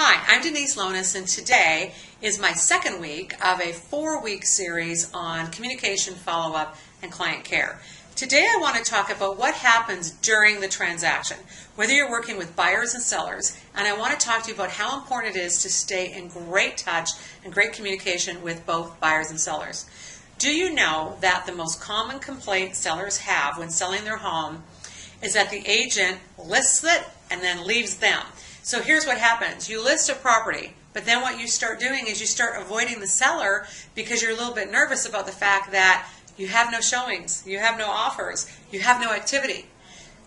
Hi, I'm Denise Lonis, and today is my second week of a 4-week series on communication, follow-up, and client care. Today I want to talk about what happens during the transaction, whether you're working with buyers and sellers, and I want to talk to you about how important it is to stay in great touch and great communication with both buyers and sellers. Do you know that the most common complaint sellers have when selling their home is that the agent lists it and then leaves them? So here's what happens. You list a property, but then what you start doing is you start avoiding the seller because you're a little bit nervous about the fact that you have no showings, you have no offers, you have no activity.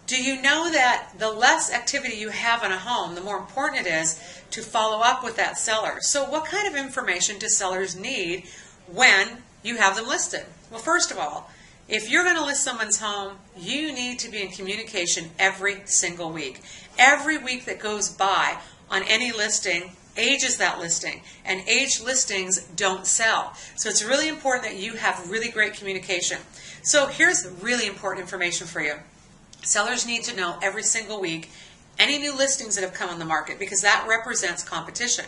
Do you know that the less activity you have on a home, the more important it is to follow up with that seller? So what kind of information do sellers need when you have them listed? Well, first of all, if you're going to list someone's home, you need to be in communication every single week. Every week that goes by on any listing ages that listing, and aged listings don't sell. So it's really important that you have really great communication. So here's really important information for you. Sellers need to know every single week any new listings that have come on the market because that represents competition.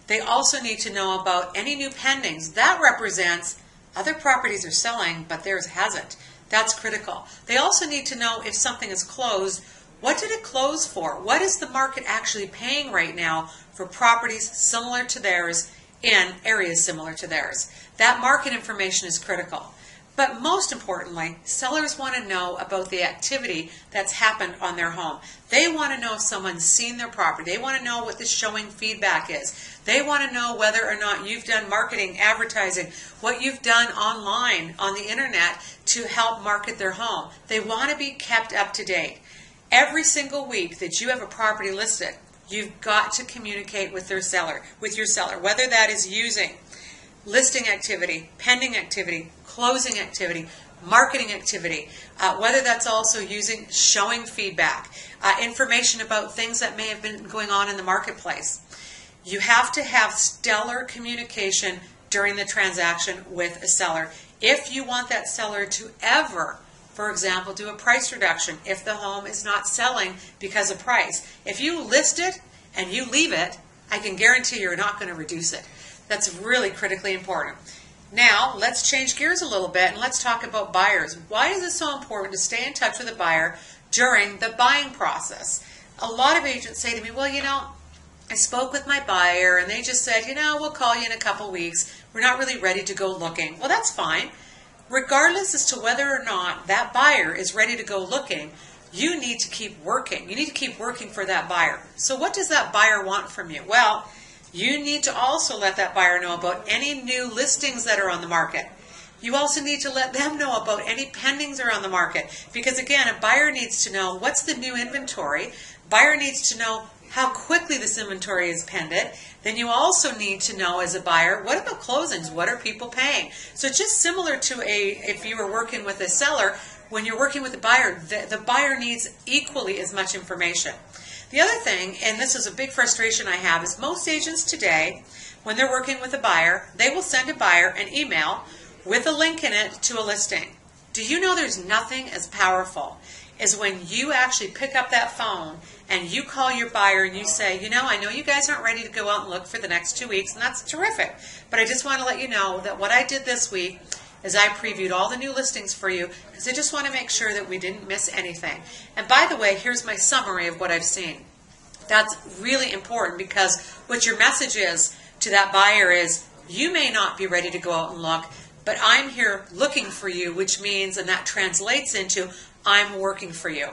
They also need to know about any new pendings. That represents other properties are selling, but theirs hasn't. That's critical. They also need to know if something is closed, what did it close for? What is the market actually paying right now for properties similar to theirs in areas similar to theirs? That market information is critical. But most importantly, sellers want to know about the activity that's happened on their home. They want to know if someone's seen their property. They want to know what the showing feedback is. They want to know whether or not you've done marketing, advertising, what you've done online on the internet to help market their home. They want to be kept up to date. Every single week that you have a property listed, you've got to communicate with your seller, whether that is using listing activity, pending activity, closing activity, marketing activity, whether that's also using showing feedback, information about things that may have been going on in the marketplace. You have to have stellar communication during the transaction with a seller. If you want that seller to ever, for example, do a price reduction if the home is not selling because of price. If you list it and you leave it, I can guarantee you're not going to reduce it. That's really critically important. Now, let's change gears a little bit and let's talk about buyers. Why is it so important to stay in touch with a buyer during the buying process? A lot of agents say to me, well, I spoke with my buyer and they just said, we'll call you in a couple weeks. We're not really ready to go looking. Well, that's fine. Regardless as to whether or not that buyer is ready to go looking, you need to keep working. You need to keep working for that buyer. So what does that buyer want from you? Well, you need to also let that buyer know about any new listings that are on the market. You also need to let them know about any pendings that are on the market. Because again, a buyer needs to know what's the new inventory. Buyer needs to know how quickly this inventory is pended. Then you also need to know as a buyer, what about closings? What are people paying? So just similar to if you were working with a seller, when you're working with a buyer, the buyer needs equally as much information. The other thing, and this is a big frustration I have, is most agents today, when they're working with a buyer, they will send a buyer an email with a link in it to a listing. Do you know there's nothing as powerful as when you actually pick up that phone and you call your buyer and you say, I know you guys aren't ready to go out and look for the next 2 weeks, and that's terrific, but I just want to let you know that what I did this week is I previewed all the new listings for you because I just want to make sure that we didn't miss anything. And by the way, here's my summary of what I've seen. That's really important because what your message is to that buyer is, you may not be ready to go out and look, but I'm here looking for you, which means, and that translates into, I'm working for you.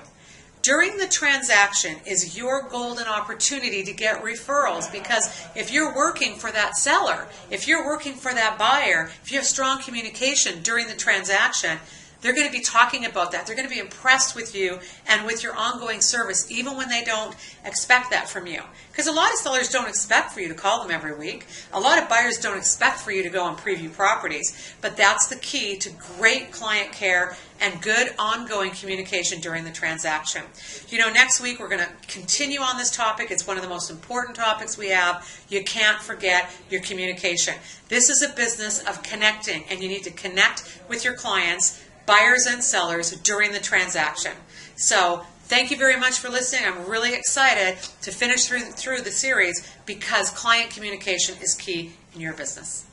During the transaction is your golden opportunity to get referrals, because if you're working for that seller, if you're working for that buyer, if you have strong communication during the transaction, they're going to be talking about that. They're going to be impressed with you and with your ongoing service, even when they don't expect that from you. Because a lot of sellers don't expect for you to call them every week. A lot of buyers don't expect for you to go and preview properties. But that's the key to great client care and good ongoing communication during the transaction. Next week we're going to continue on this topic. It's one of the most important topics we have. You can't forget your communication. This is a business of connecting, and you need to connect with your clients, buyers and sellers, during the transaction. So Thank you very much for listening. I'm really excited to finish through the series because client communication is key in your business.